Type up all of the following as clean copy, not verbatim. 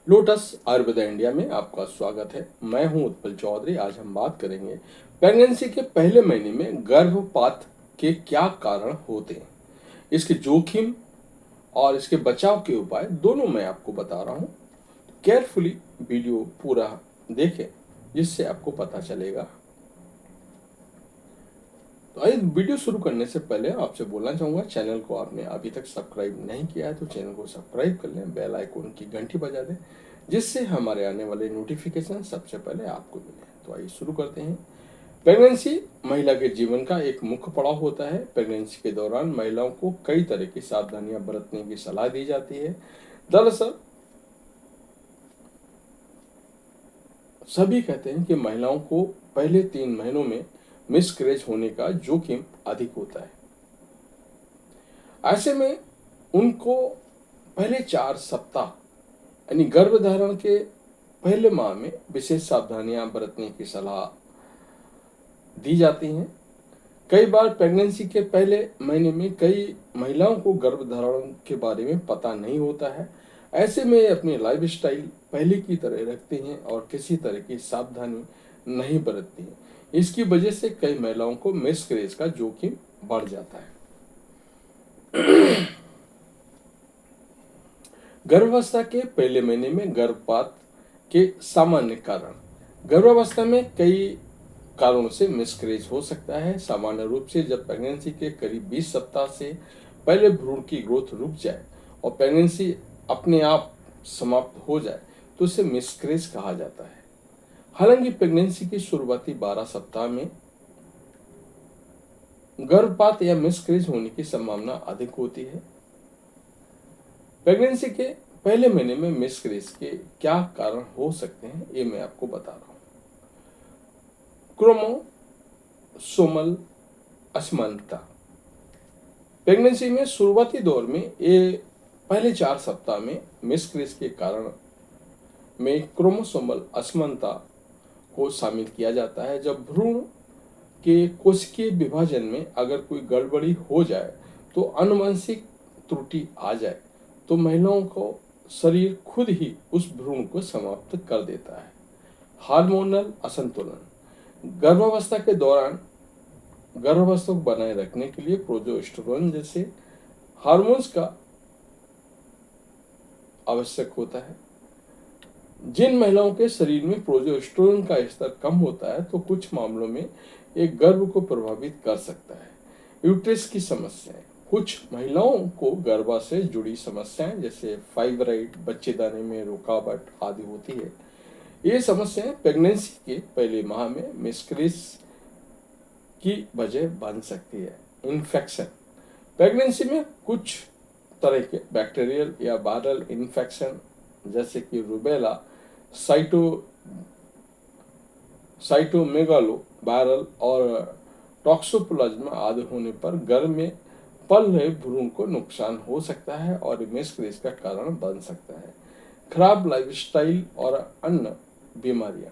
Lotus Ayurveda India में आपका स्वागत है। मैं हूं उत्पल चौधरी। आज हम बात करेंगे प्रेगनेंसी के पहले महीने में गर्भपात के क्या कारण होते हैं, इसके जोखिम और इसके बचाव के उपाय दोनों मैं आपको बता रहा हूं। केयरफुली वीडियो पूरा देखें जिससे आपको पता चलेगा। तो आइए वीडियो शुरू करने से पहले आपसे बोलना चाहूँगा, चैनल को आपने अभी तक सब्सक्राइब नहीं किया है तो चैनल को सब्सक्राइब कर लें, बेल आइकन की घंटी बजा दें जिससे हमारे आने वाले नोटिफिकेशन सबसे पहले आपको मिले। तो आइए शुरू करते हैं। प्रेगनेंसी महिला के जीवन का एक मुख्य पड़ाव होता है। प्रेगनेंसी के दौरान महिलाओं को कई तरह की सावधानियां बरतने की सलाह दी जाती है। दरअसल सभी कहते हैं कि महिलाओं को पहले 3 महीनों में मिसकैरेज होने का जोखिम अधिक होता है। ऐसे में उनको पहले 4 सप्ताह यानी गर्भधारण के पहले माह में विशेष सावधानियां बरतने की सलाह दी जाती हैं। कई बार प्रेगनेंसी के पहले महीने में कई महिलाओं को गर्भधारण के बारे में पता नहीं होता है। ऐसे में अपनी लाइफस्टाइल पहले की तरह रखते हैं और किसी तरह की सावधानी नहीं बरतती हैं। इसकी वजह से कई महिलाओं को मिसकैरेज का जोखिम बढ़ जाता है। गर्भावस्था के पहले महीने में गर्भपात के सामान्य कारण। गर्भावस्था में कई कारणों से मिसकैरेज हो सकता है। सामान्य रूप से जब प्रेगनेंसी के करीब 20 सप्ताह से पहले भ्रूण की ग्रोथ रुक जाए और प्रेगनेंसी अपने आप समाप्त हो जाए तो उसे मिसकैरेज कहा जाता है। हालांकि प्रेगनेंसी की शुरुआती 12 सप्ताह में गर्भपात या मिसकैरेज होने की संभावना अधिक होती है। प्रेगनेंसी के पहले महीने में मिसकैरेज के क्या कारण हो सकते हैं ये मैं आपको बता रहा हूं। क्रोमोसोमल असमानता। प्रेगनेंसी में शुरुआती दौर में ये पहले 4 सप्ताह में मिसकैरेज के कारण में क्रोमोसोमल असमानता को शामिल किया जाता है। जब भ्रूण के कोशिकीय विभाजन में अगर कोई गड़बड़ी हो जाए तो आनुवंशिक त्रुटि आ जाए तो महिलाओं को शरीर खुद ही उस भ्रूण को समाप्त कर देता है। हार्मोनल असंतुलन। गर्भावस्था के दौरान गर्भावस्था को बनाए रखने के लिए प्रोजेस्टेरोन जैसे हार्मोन्स का आवश्यक होता है। जिन महिलाओं के शरीर में प्रोजेस्टेरोन का स्तर कम होता है तो कुछ मामलों में एक गर्भ को प्रभावित कर सकता है। यूट्रस की समस्याएं। कुछ महिलाओं को गर्भ से जुड़ी समस्याएं जैसे फाइब्राइड, बच्चेदानी में रुकावट आदि होती है। ये समस्याएं प्रेगनेंसी के पहले माह में मिसकैरेज की वजह बन सकती है। इन्फेक्शन। प्रेगनेंसी में कुछ तरह के बैक्टीरियल या वायरल इन्फेक्शन जैसे कि रूबेला, साइटोमेगालो वायरल और टॉक्सोप्लाज्मा आदि होने पर गर्भ में पल रहे भ्रूण को नुकसान हो सकता है और मिसकैरेज का कारण बन सकता है। खराब लाइफस्टाइल और अन्य बीमारियां।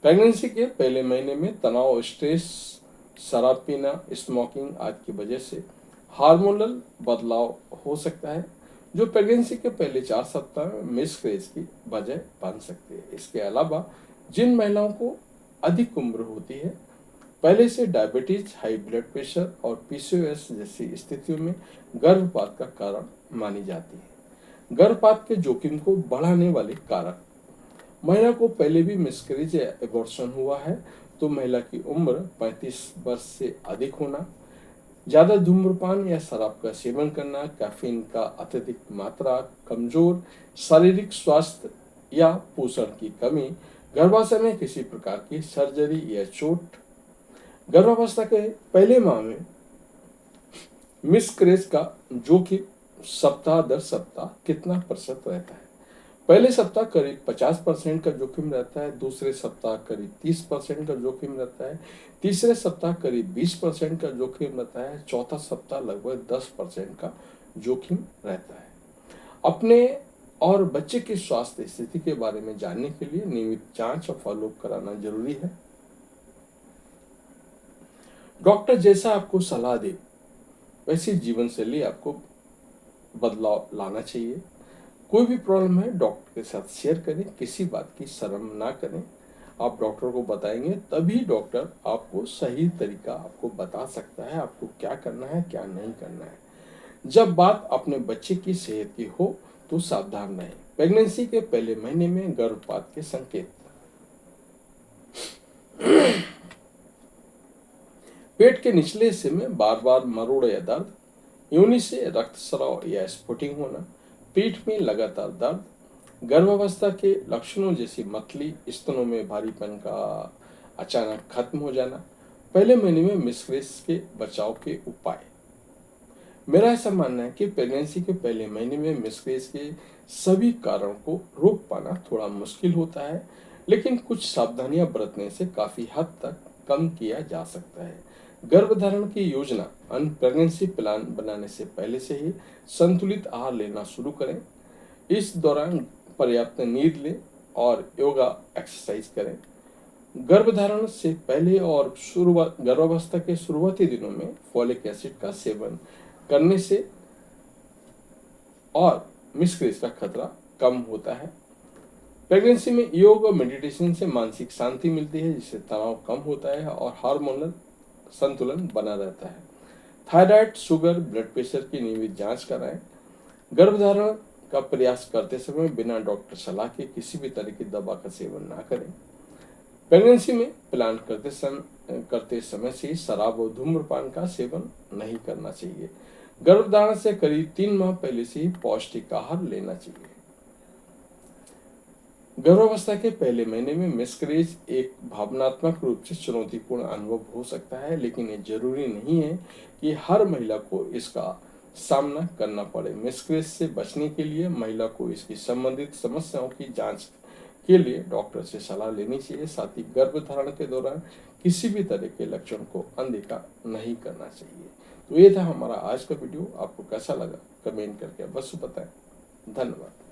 प्रेगनेंसी के पहले महीने में तनाव, स्ट्रेस, शराब पीना, स्मोकिंग आदि की वजह से हार्मोनल बदलाव हो सकता है जो प्रेगनेंसी के पहले 4 सप्ताह में मिसकैरेज की वजह बन सकती है। इसके अलावा जिन महिलाओं को अधिक उम्र होती है, पहले से डायबिटीज, हाई ब्लड प्रेशर और पीसीओएस जैसी स्थितियों में गर्भपात का कारण मानी जाती है। गर्भपात के जोखिम को बढ़ाने वाले कारक। महिला को पहले भी मिसकैरेज या एबॉर्शन हुआ है तो महिला की उम्र 35 वर्ष से अधिक होना, ज्यादा धूम्रपान या शराब का सेवन करना, कैफीन का अत्यधिक मात्रा, कमजोर शारीरिक स्वास्थ्य या पोषण की कमी, गर्भाशय में किसी प्रकार की सर्जरी या चोट। गर्भावस्था के पहले माह में मिसकैरेज का जोखिम सप्ताह दर सप्ताह कितना प्रतिशत रहता है। पहले सप्ताह करीब 50% का जोखिम रहता है, दूसरे सप्ताह करीब 30% का जोखिम रहता है, तीसरे सप्ताह करीब 20% का जोखिम रहता है, चौथा सप्ताह लगभग 10% का जोखिम रहता है। अपने और बच्चे की स्वास्थ्य स्थिति के बारे में जानने के लिए नियमित जांच और फॉलोअप कराना जरूरी है। डॉक्टर जैसा आपको सलाह दे वैसी जीवन शैली आपको बदलाव लाना चाहिए। कोई भी प्रॉब्लम है डॉक्टर के साथ शेयर करें, किसी बात की शर्म ना करें। आप डॉक्टर को बताएंगे तभी डॉक्टर आपको सही तरीका आपको बता सकता है, आपको क्या करना है क्या नहीं करना है। जब बात अपने बच्चे की सेहत की हो तो सावधान रहें। प्रेगनेंसी के पहले महीने में गर्भपात के संकेत। पेट के निचले हिस्से में बार बार मरोड़ या दर्द, योनि से रक्तस्राव या स्फुटिंग होना, पीठ में लगातार दर्द, गर्भावस्था के लक्षणों जैसी मतली, स्तनों में भारीपन का अचानक खत्म हो जाना। पहले महीने में मिसकैरेज के बचाव के उपाय। मेरा ऐसा मानना है कि प्रेगनेंसी के पहले महीने में मिसकैरेज के सभी कारणों को रोक पाना थोड़ा मुश्किल होता है, लेकिन कुछ सावधानियां बरतने से काफी हद तक कम किया जा सकता है। गर्भधारण की योजना प्रेगनेंसी प्लान बनाने से पहले से ही संतुलित आहार लेना शुरू करें। इस दौरान पर्याप्त नींद लें और योगा एक्सरसाइज करें। गर्भधारण से पहले और गर्भावस्था के शुरुआती दिनों में फॉलिक एसिड का सेवन करने से और मिसकैरेज का खतरा कम होता है। प्रेगनेंसी में योग और मेडिटेशन से मानसिक शांति मिलती है, जिससे तनाव कम होता है और हार्मोनल संतुलन बना रहता है। थायराइड, शुगर, ब्लड प्रेशर की नियमित जांच कराएं। गर्भधारण का प्रयास करते समय बिना डॉक्टर सलाह के किसी भी तरह की दवा का सेवन ना करें। प्रेगनेंसी में प्लान करते समय से शराब और धूम्रपान का सेवन नहीं करना चाहिए। गर्भधारण से करीब 3 माह पहले से ही पौष्टिक आहार लेना चाहिए। गर्भावस्था के पहले महीने में मिसकैरेज एक भावनात्मक रूप से चुनौतीपूर्ण अनुभव हो सकता है, लेकिन ये जरूरी नहीं है कि हर महिला को इसका सामना करना पड़े। मिसकैरेज से बचने के लिए महिला को इसकी संबंधित समस्याओं की जांच के लिए डॉक्टर से सलाह लेनी चाहिए। साथ ही गर्भधारण के दौरान किसी भी तरह के लक्षण को अनदेखा नहीं करना चाहिए। तो ये था हमारा आज का वीडियो। आपको कैसा लगा कमेंट करके अवश्य बताएं। धन्यवाद।